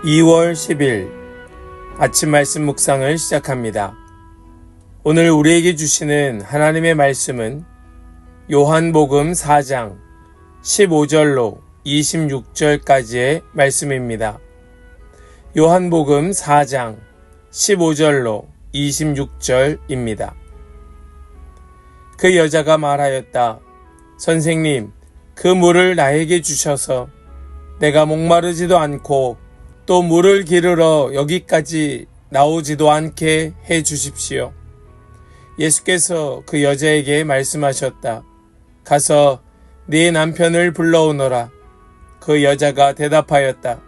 2월 10일 아침 말씀 묵상을 시작합니다. 오늘 우리에게 주시는 하나님의 말씀은 요한복음 4장 15절로 26절까지의 말씀입니다. 요한복음 4장 15절로 26절입니다. 그 여자가 말하였다. 선생님, 그 물을 나에게 주셔서 내가 목마르지도 않고 또 물을 기르러 여기까지 나오지도 않게 해 주십시오. 예수께서 그 여자에게 말씀하셨다. 가서 네 남편을 불러오너라. 그 여자가 대답하였다.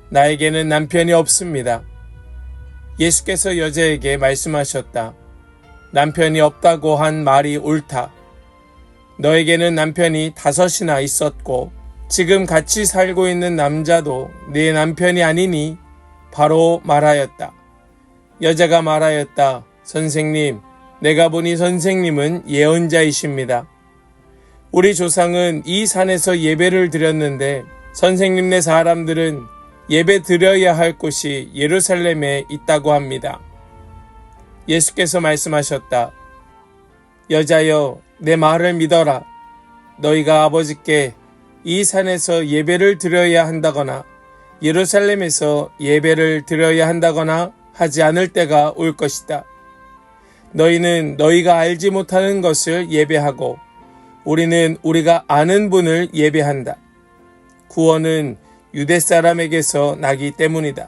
나에게는 남편이 없습니다. 예수께서 여자에게 말씀하셨다. 남편이 없다고 한 말이 옳다. 너에게는 남편이 5이나 있었고 지금 같이 살고 있는 남자도 네 남편이 아니니 바로 말하였다. 여자가 말하였다. 선생님, 내가 보니 선생님은 예언자이십니다. 우리 조상은 이 산에서 예배를 드렸는데 선생님네 사람들은 예배 드려야 할 곳이 예루살렘에 있다고 합니다. 예수께서 말씀하셨다. 여자여, 내 말을 믿어라. 너희가 아버지께 이 산에서 예배를 드려야 한다거나 예루살렘에서 예배를 드려야 한다거나 하지 않을 때가 올 것이다. 너희는 너희가 알지 못하는 것을 예배하고 우리는 우리가 아는 분을 예배한다. 구원은 유대 사람에게서 나기 때문이다.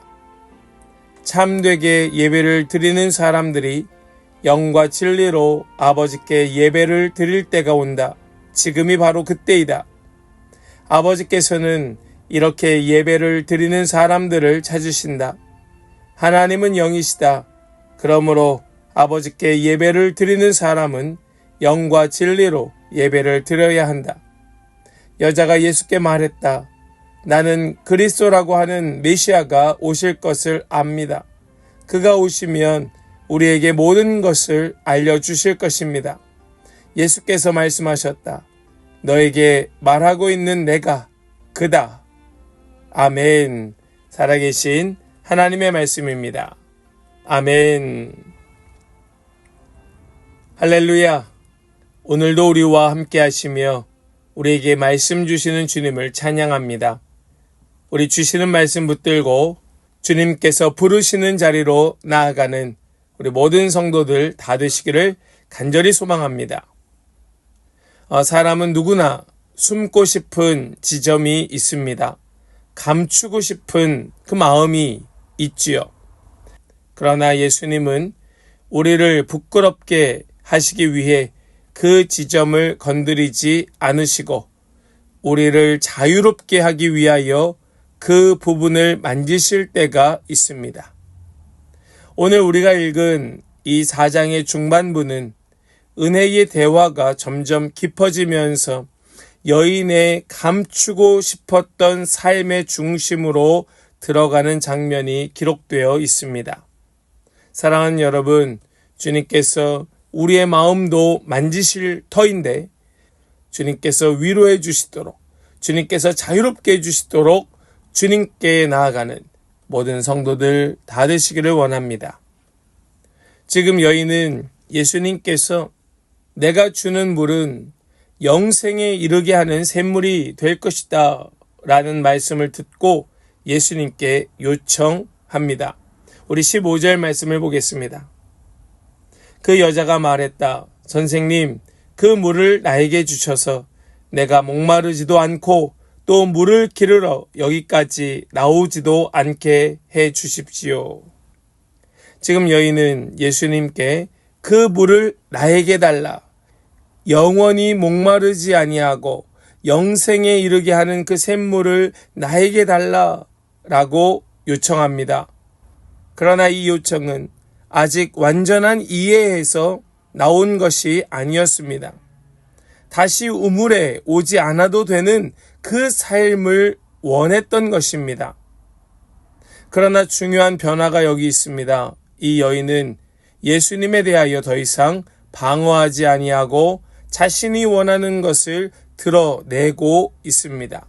참되게 예배를 드리는 사람들이 영과 진리로 아버지께 예배를 드릴 때가 온다. 지금이 바로 그때이다. 아버지께서는 이렇게 예배를 드리는 사람들을 찾으신다. 하나님은 영이시다. 그러므로 아버지께 예배를 드리는 사람은 영과 진리로 예배를 드려야 한다. 여자가 예수께 말했다. 나는 그리스도라고 하는 메시아가 오실 것을 압니다. 그가 오시면 우리에게 모든 것을 알려주실 것입니다. 예수께서 말씀하셨다. 너에게 말하고 있는 내가 그다. 아멘. 살아계신 하나님의 말씀입니다. 아멘. 할렐루야. 오늘도 우리와 함께 하시며 우리에게 말씀 주시는 주님을 찬양합니다. 우리 주시는 말씀 붙들고 주님께서 부르시는 자리로 나아가는 우리 모든 성도들 다 되시기를 간절히 소망합니다. 사람은 누구나 숨고 싶은 지점이 있습니다. 감추고 싶은 그 마음이 있지요. 그러나 예수님은 우리를 부끄럽게 하시기 위해 그 지점을 건드리지 않으시고 우리를 자유롭게 하기 위하여 그 부분을 만지실 때가 있습니다. 오늘 우리가 읽은 이 4장의 중반부는 은혜의 대화가 점점 깊어지면서 여인의 감추고 싶었던 삶의 중심으로 들어가는 장면이 기록되어 있습니다. 사랑하는 여러분, 주님께서 우리의 마음도 만지실 터인데 주님께서 위로해 주시도록, 주님께서 자유롭게 해 주시도록 주님께 나아가는 모든 성도들 다 되시기를 원합니다. 지금 여인은 예수님께서 내가 주는 물은 영생에 이르게 하는 샘물이 될 것이다 라는 말씀을 듣고 예수님께 요청합니다. 우리 15절 말씀을 보겠습니다. 그 여자가 말했다. 선생님, 그 물을 나에게 주셔서 내가 목마르지도 않고 또 물을 기르러 여기까지 나오지도 않게 해 주십시오. 지금 여인은 예수님께 그 물을 나에게 달라. 영원히 목마르지 아니하고 영생에 이르게 하는 그 샘물을 나에게 달라라고 요청합니다. 그러나 이 요청은 아직 완전한 이해에서 나온 것이 아니었습니다. 다시 우물에 오지 않아도 되는 그 삶을 원했던 것입니다. 그러나 중요한 변화가 여기 있습니다. 이 여인은 예수님에 대하여 더 이상 방어하지 아니하고 자신이 원하는 것을 드러내고 있습니다.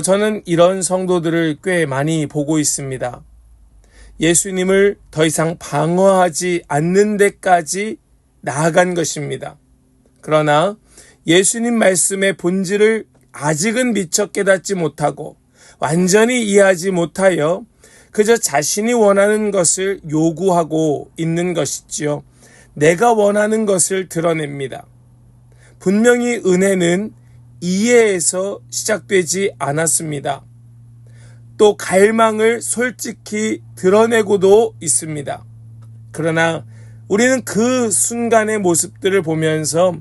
저는 이런 성도들을 꽤 많이 보고 있습니다. 예수님을 더 이상 방어하지 않는 데까지 나아간 것입니다. 그러나 예수님 말씀의 본질을 아직은 미처 깨닫지 못하고 완전히 이해하지 못하여 그저 자신이 원하는 것을 요구하고 있는 것이지요. 내가 원하는 것을 드러냅니다. 분명히 은혜는 이해에서 시작되지 않았습니다. 또 갈망을 솔직히 드러내고도 있습니다. 그러나 우리는 그 순간의 모습들을 보면서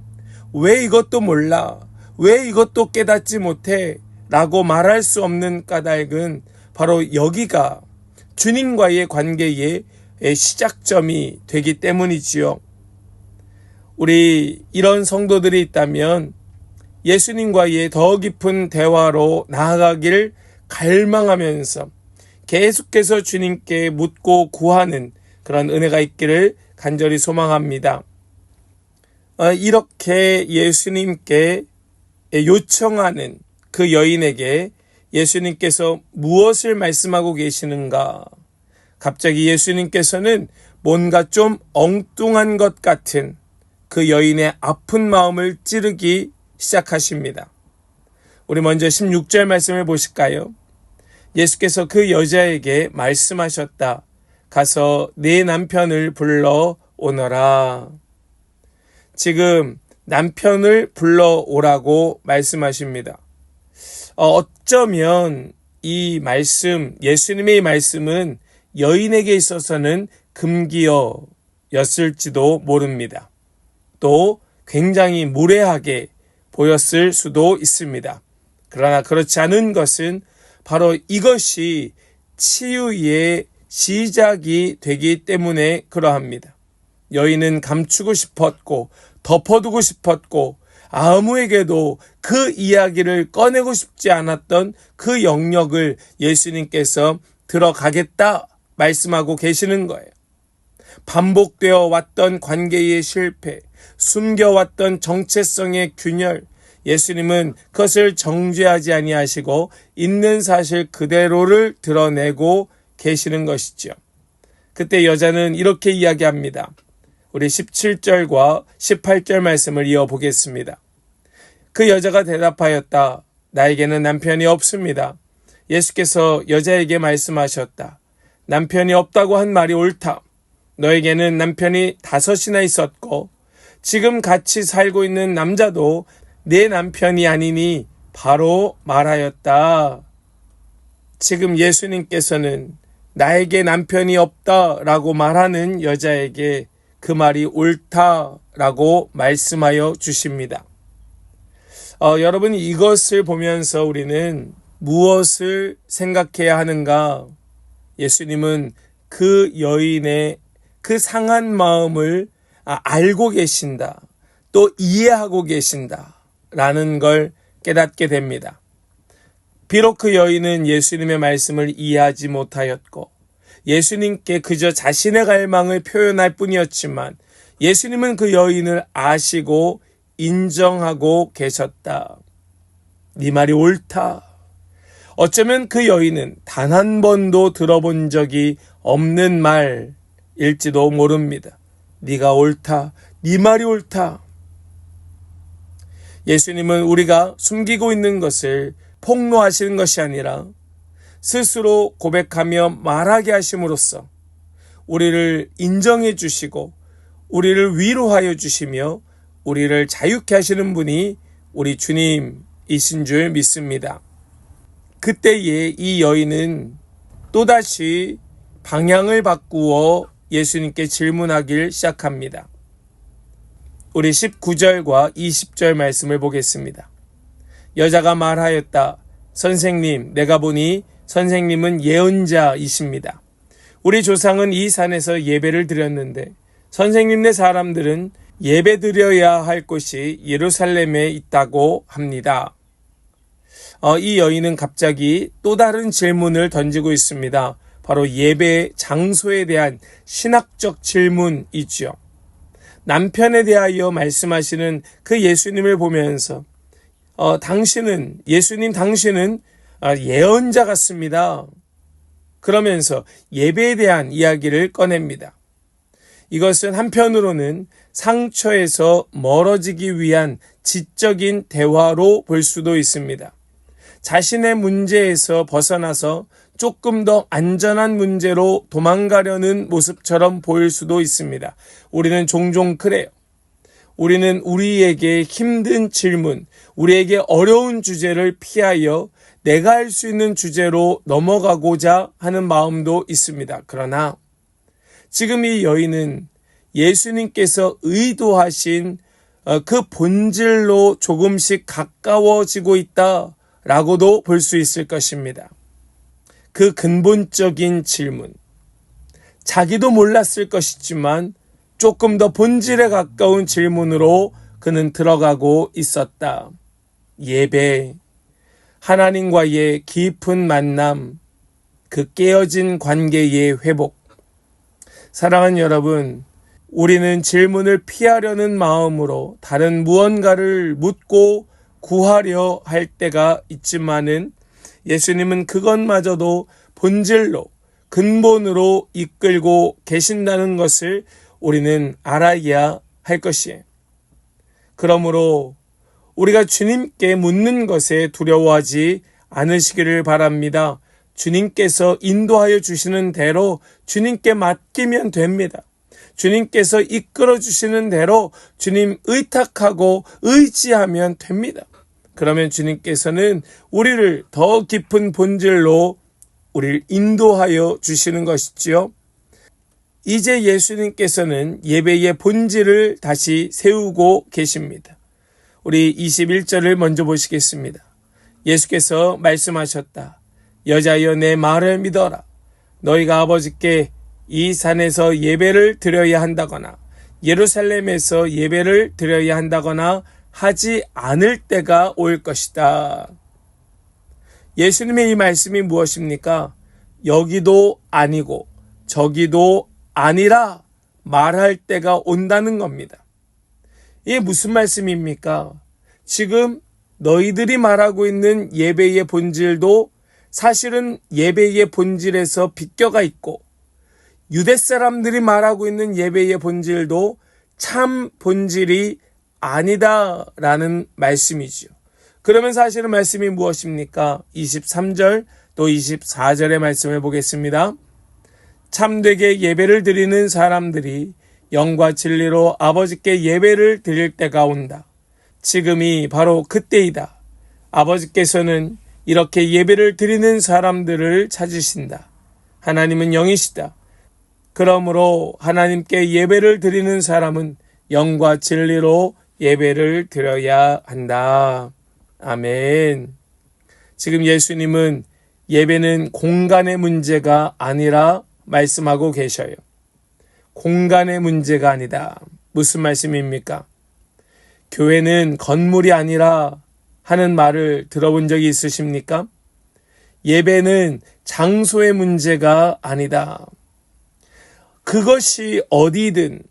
왜 이것도 몰라? 왜 이것도 깨닫지 못해? 라고 말할 수 없는 까닭은 바로 여기가 주님과의 관계의 시작점이 되기 때문이지요. 우리 이런 성도들이 있다면 예수님과의 더 깊은 대화로 나아가길 갈망하면서 계속해서 주님께 묻고 구하는 그런 은혜가 있기를 간절히 소망합니다. 이렇게 예수님께 요청하는 그 여인에게 예수님께서 무엇을 말씀하고 계시는가? 갑자기 예수님께서는 뭔가 좀 엉뚱한 것 같은 그 여인의 아픈 마음을 찌르기 시작하십니다. 우리 먼저 16절 말씀을 보실까요? 예수께서 그 여자에게 말씀하셨다. 가서 네 남편을 불러 오너라. 지금 남편을 불러오라고 말씀하십니다. 어쩌면 이 말씀, 예수님의 이 말씀은 여인에게 있어서는 금기어였을지도 모릅니다. 또 굉장히 무례하게 보였을 수도 있습니다. 그러나 그렇지 않은 것은 바로 이것이 치유의 시작이 되기 때문에 그러합니다. 여인은 감추고 싶었고 덮어두고 싶었고 아무에게도 그 이야기를 꺼내고 싶지 않았던 그 영역을 예수님께서 들어가겠다 말씀하고 계시는 거예요. 반복되어 왔던 관계의 실패, 숨겨왔던 정체성의 균열, 예수님은 그것을 정죄하지 아니하시고 있는 사실 그대로를 드러내고 계시는 것이죠. 그때 여자는 이렇게 이야기합니다. 우리 17절과 18절 말씀을 이어보겠습니다. 그 여자가 대답하였다. 나에게는 남편이 없습니다. 예수께서 여자에게 말씀하셨다. 남편이 없다고 한 말이 옳다. 너에게는 남편이 5이나 있었고 지금 같이 살고 있는 남자도 내 남편이 아니니 바로 말하였다. 지금 예수님께서는 나에게 남편이 없다라고 말하는 여자에게 그 말이 옳다라고 말씀하여 주십니다. 여러분 이것을 보면서 우리는 무엇을 생각해야 하는가? 예수님은 그 여인의 그 상한 마음을 알고 계신다. 또 이해하고 계신다. 라는 걸 깨닫게 됩니다. 비록 그 여인은 예수님의 말씀을 이해하지 못하였고 예수님께 그저 자신의 갈망을 표현할 뿐이었지만 예수님은 그 여인을 아시고 인정하고 계셨다. 네 말이 옳다. 어쩌면 그 여인은 단 한 번도 들어본 적이 없는 말일지도 모릅니다. 네가 옳다. 네 말이 옳다. 예수님은 우리가 숨기고 있는 것을 폭로하시는 것이 아니라 스스로 고백하며 말하게 하심으로써 우리를 인정해 주시고 우리를 위로하여 주시며 우리를 자유케 하시는 분이 우리 주님이신 줄 믿습니다. 그때에 이 여인은 또다시 방향을 바꾸어 예수님께 질문하길 시작합니다. 우리 19절과 20절 말씀을 보겠습니다. 여자가 말하였다. 선생님, 내가 보니 선생님은 예언자이십니다. 우리 조상은 이 산에서 예배를 드렸는데 선생님네 사람들은 예배 드려야 할 곳이 예루살렘에 있다고 합니다. 이 여인은 갑자기 또 다른 질문을 던지고 있습니다. 바로 예배 장소에 대한 신학적 질문이죠. 남편에 대하여 말씀하시는 그 예수님을 보면서 당신은 예언자 같습니다. 그러면서 예배에 대한 이야기를 꺼냅니다. 이것은 한편으로는 상처에서 멀어지기 위한 지적인 대화로 볼 수도 있습니다. 자신의 문제에서 벗어나서 조금 더 안전한 문제로 도망가려는 모습처럼 보일 수도 있습니다. 우리는 종종 그래요. 우리는 우리에게 힘든 질문, 우리에게 어려운 주제를 피하여 내가 할 수 있는 주제로 넘어가고자 하는 마음도 있습니다. 그러나 지금 이 여인은 예수님께서 의도하신 그 본질로 조금씩 가까워지고 있다라고도 볼 수 있을 것입니다. 그 근본적인 질문, 자기도 몰랐을 것이지만 조금 더 본질에 가까운 질문으로 그는 들어가고 있었다. 예배, 하나님과의 깊은 만남, 그 깨어진 관계의 회복. 사랑하는 여러분, 우리는 질문을 피하려는 마음으로 다른 무언가를 묻고 구하려 할 때가 있지만은 예수님은 그것마저도 본질로, 근본으로 이끌고 계신다는 것을 우리는 알아야 할 것이에요. 그러므로 우리가 주님께 묻는 것에 두려워하지 않으시기를 바랍니다. 주님께서 인도하여 주시는 대로 주님께 맡기면 됩니다. 주님께서 이끌어 주시는 대로 주님 의탁하고 의지하면 됩니다. 그러면 주님께서는 우리를 더 깊은 본질로 우리를 인도하여 주시는 것이지요. 이제 예수님께서는 예배의 본질을 다시 세우고 계십니다. 우리 21절을 먼저 보시겠습니다. 예수께서 말씀하셨다. 여자여 내 말을 믿어라. 너희가 아버지께 이 산에서 예배를 드려야 한다거나 예루살렘에서 예배를 드려야 한다거나 하지 않을 때가 올 것이다. 예수님의 이 말씀이 무엇입니까? 여기도 아니고 저기도 아니라 말할 때가 온다는 겁니다. 이게 무슨 말씀입니까? 지금 너희들이 말하고 있는 예배의 본질도 사실은 예배의 본질에서 비껴가 있고 유대 사람들이 말하고 있는 예배의 본질도 참 본질이 아니다라는 말씀이죠. 그러면 사실은 말씀이 무엇입니까? 23절 또 24절의 말씀을 보겠습니다. 참되게 예배를 드리는 사람들이 영과 진리로 아버지께 예배를 드릴 때가 온다. 지금이 바로 그때이다. 아버지께서는 이렇게 예배를 드리는 사람들을 찾으신다. 하나님은 영이시다. 그러므로 하나님께 예배를 드리는 사람은 영과 진리로 예배를 드려야 한다. 아멘. 지금 예수님은 예배는 공간의 문제가 아니라 말씀하고 계셔요. 공간의 문제가 아니다. 무슨 말씀입니까? 교회는 건물이 아니라 하는 말을 들어본 적이 있으십니까? 예배는 장소의 문제가 아니다. 그것이 어디든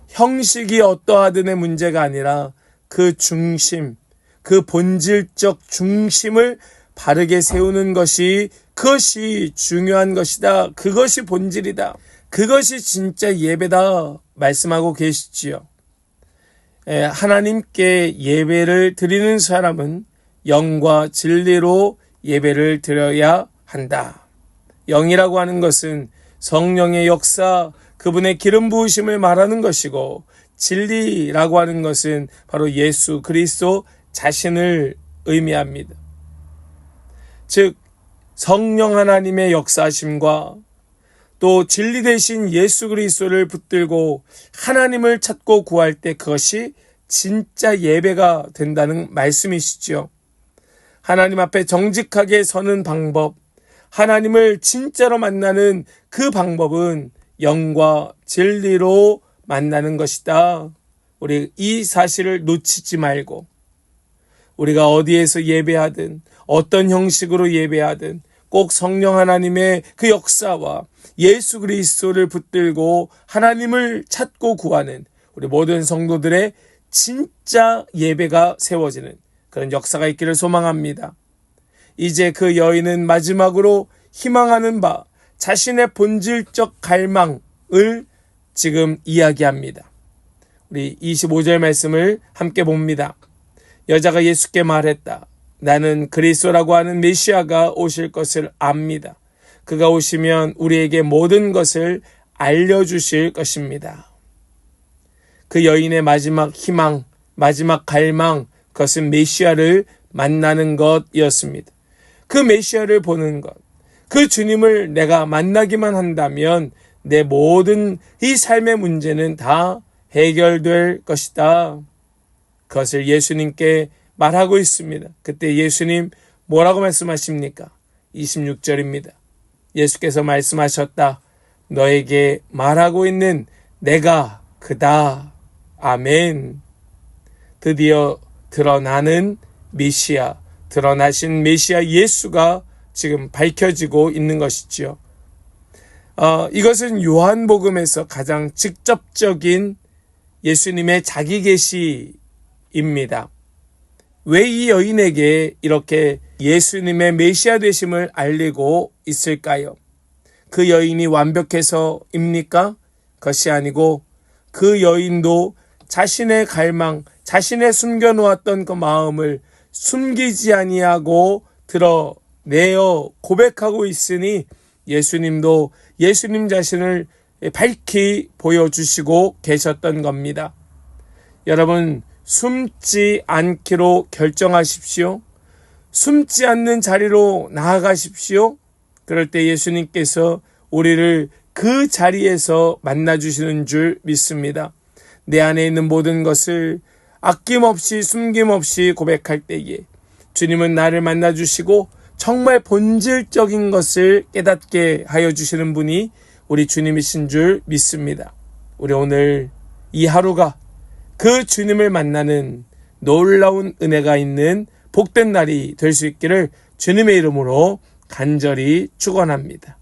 형식이 어떠하든의 문제가 아니라 그 중심, 그 본질적 중심을 바르게 세우는 것이 그것이 중요한 것이다. 그것이 본질이다. 그것이 진짜 예배다 말씀하고 계시지요. 하나님께 예배를 드리는 사람은 영과 진리로 예배를 드려야 한다. 영이라고 하는 것은 성령의 역사, 그분의 기름 부으심을 말하는 것이고 진리라고 하는 것은 바로 예수 그리스도 자신을 의미합니다. 즉 성령 하나님의 역사하심과 또 진리 되신 예수 그리스도를 붙들고 하나님을 찾고 구할 때 그것이 진짜 예배가 된다는 말씀이시죠. 하나님 앞에 정직하게 서는 방법, 하나님을 진짜로 만나는 그 방법은 영과 진리로 만나는 것이다. 우리 이 사실을 놓치지 말고 우리가 어디에서 예배하든 어떤 형식으로 예배하든 꼭 성령 하나님의 그 역사와 예수 그리스도를 붙들고 하나님을 찾고 구하는 우리 모든 성도들의 진짜 예배가 세워지는 그런 역사가 있기를 소망합니다. 이제 그 여인은 마지막으로 희망하는 바 자신의 본질적 갈망을 지금 이야기합니다. 우리 25절 말씀을 함께 봅니다. 여자가 예수께 말했다. 나는 그리스도라고 하는 메시아가 오실 것을 압니다. 그가 오시면 우리에게 모든 것을 알려주실 것입니다. 그 여인의 마지막 희망, 마지막 갈망, 그것은 메시아를 만나는 것이었습니다. 그 메시아를 보는 것, 그 주님을 내가 만나기만 한다면 내 모든 이 삶의 문제는 다 해결될 것이다. 그것을 예수님께 말하고 있습니다. 그때 예수님 뭐라고 말씀하십니까? 26절입니다. 예수께서 말씀하셨다. 너에게 말하고 있는 내가 그다. 아멘. 드디어 드러나는 메시아, 드러나신 메시아 예수가 지금 밝혀지고 있는 것이지요. 이것은 요한복음에서 가장 직접적인 예수님의 자기 계시입니다. 왜 이 여인에게 이렇게 예수님의 메시아 되심을 알리고 있을까요? 그 여인이 완벽해서입니까? 그것이 아니고 그 여인도 자신의 갈망, 자신의 숨겨놓았던 그 마음을 숨기지 아니하고 드러내어 고백하고 있으니 예수님도 예수님 자신을 밝히 보여주시고 계셨던 겁니다. 여러분, 숨지 않기로 결정하십시오. 숨지 않는 자리로 나아가십시오. 그럴 때 예수님께서 우리를 그 자리에서 만나주시는 줄 믿습니다. 내 안에 있는 모든 것을 아낌없이 숨김없이 고백할 때에 주님은 나를 만나주시고 정말 본질적인 것을 깨닫게 하여 주시는 분이 우리 주님이신 줄 믿습니다. 우리 오늘 이 하루가 그 주님을 만나는 놀라운 은혜가 있는 복된 날이 될 수 있기를 주님의 이름으로 간절히 축원합니다.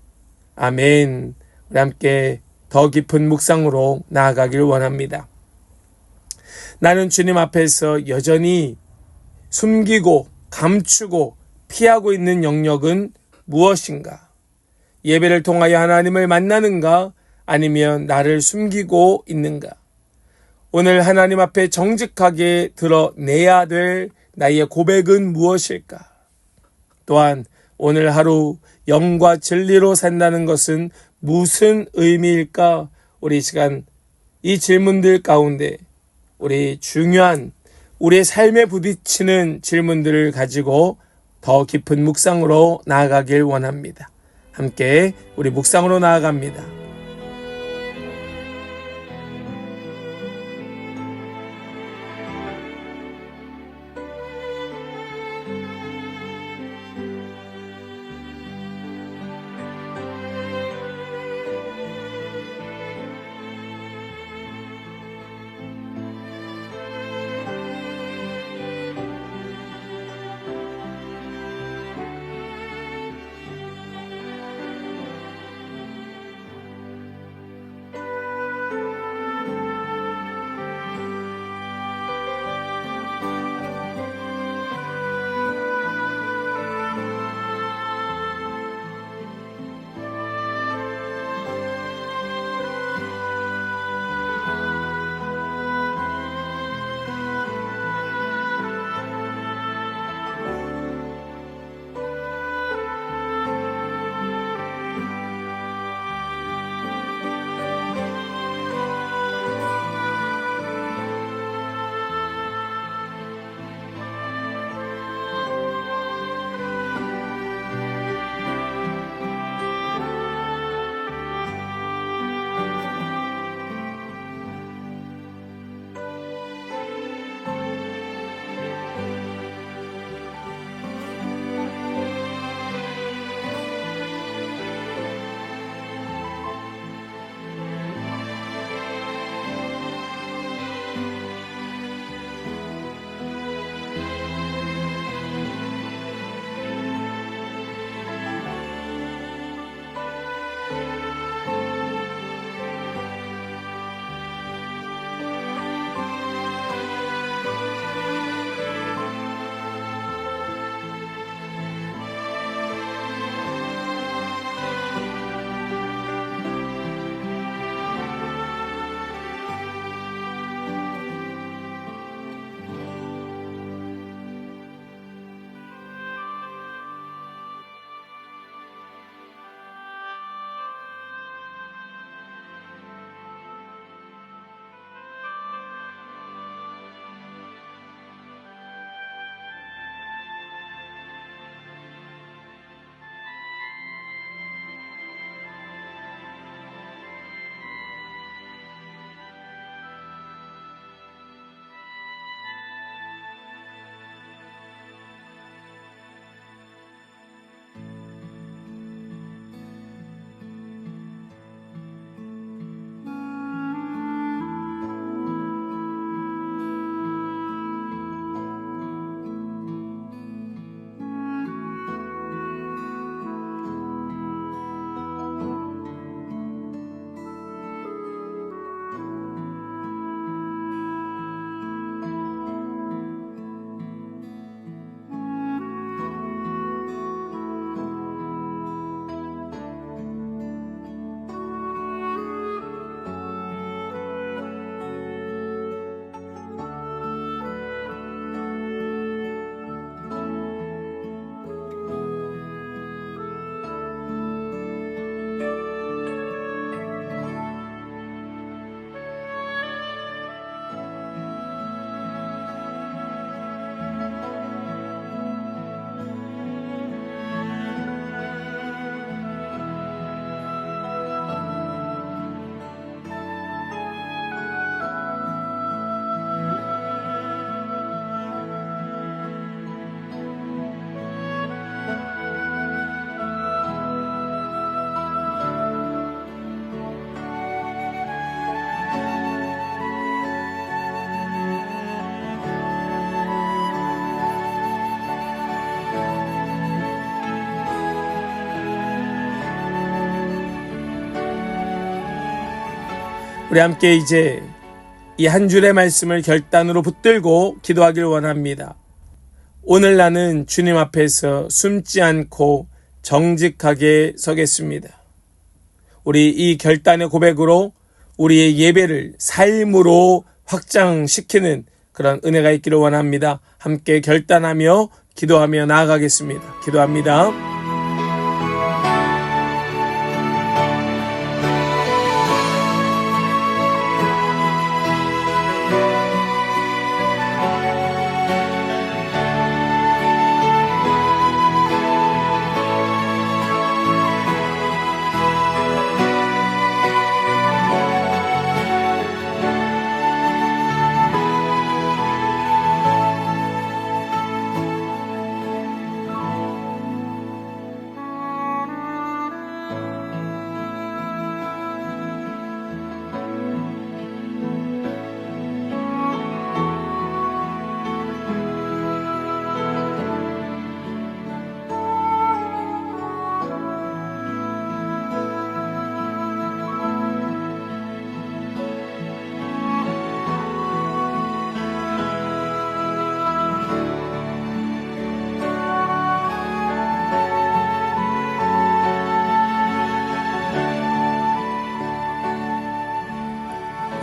아멘. 우리 함께 더 깊은 묵상으로 나아가길 원합니다. 나는 주님 앞에서 여전히 숨기고 감추고 피하고 있는 영역은 무엇인가? 예배를 통하여 하나님을 만나는가? 아니면 나를 숨기고 있는가? 오늘 하나님 앞에 정직하게 드러내야 될 나의 고백은 무엇일까? 또한 오늘 하루 영과 진리로 산다는 것은 무슨 의미일까? 우리 시간 이 질문들 가운데 우리 중요한 우리의 삶에 부딪히는 질문들을 가지고 더 깊은 묵상으로 나아가길 원합니다. 함께 우리 묵상으로 나아갑니다. 우리 함께 이제 이 한 줄의 말씀을 결단으로 붙들고 기도하길 원합니다. 오늘 나는 주님 앞에서 숨지 않고 정직하게 서겠습니다. 우리 이 결단의 고백으로 우리의 예배를 삶으로 확장시키는 그런 은혜가 있기를 원합니다. 함께 결단하며 기도하며 나아가겠습니다. 기도합니다.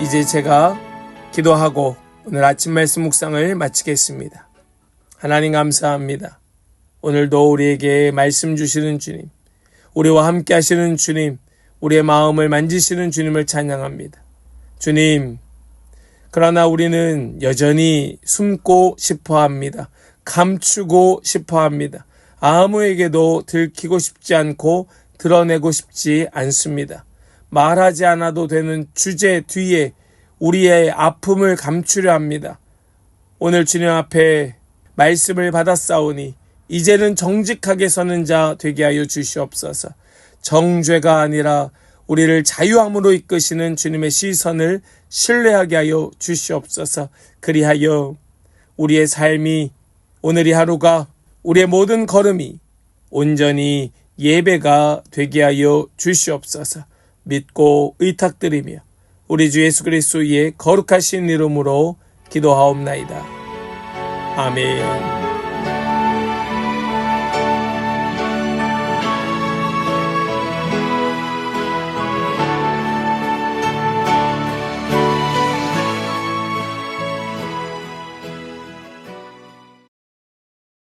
이제 제가 기도하고 오늘 아침 말씀 묵상을 마치겠습니다. 하나님 감사합니다. 오늘도 우리에게 말씀 주시는 주님, 우리와 함께 하시는 주님, 우리의 마음을 만지시는 주님을 찬양합니다. 주님, 그러나 우리는 여전히 숨고 싶어 합니다. 감추고 싶어 합니다. 아무에게도 들키고 싶지 않고 드러내고 싶지 않습니다. 말하지 않아도 되는 주제 뒤에 우리의 아픔을 감추려 합니다. 오늘 주님 앞에 말씀을 받았사오니 이제는 정직하게 서는 자 되게 하여 주시옵소서. 정죄가 아니라 우리를 자유함으로 이끄시는 주님의 시선을 신뢰하게 하여 주시옵소서. 그리하여 우리의 삶이, 오늘 이 하루가, 우리의 모든 걸음이 온전히 예배가 되게 하여 주시옵소서. 믿고 의탁드리며 우리 주 예수 그리스도의 거룩하신 이름으로 기도하옵나이다. 아멘.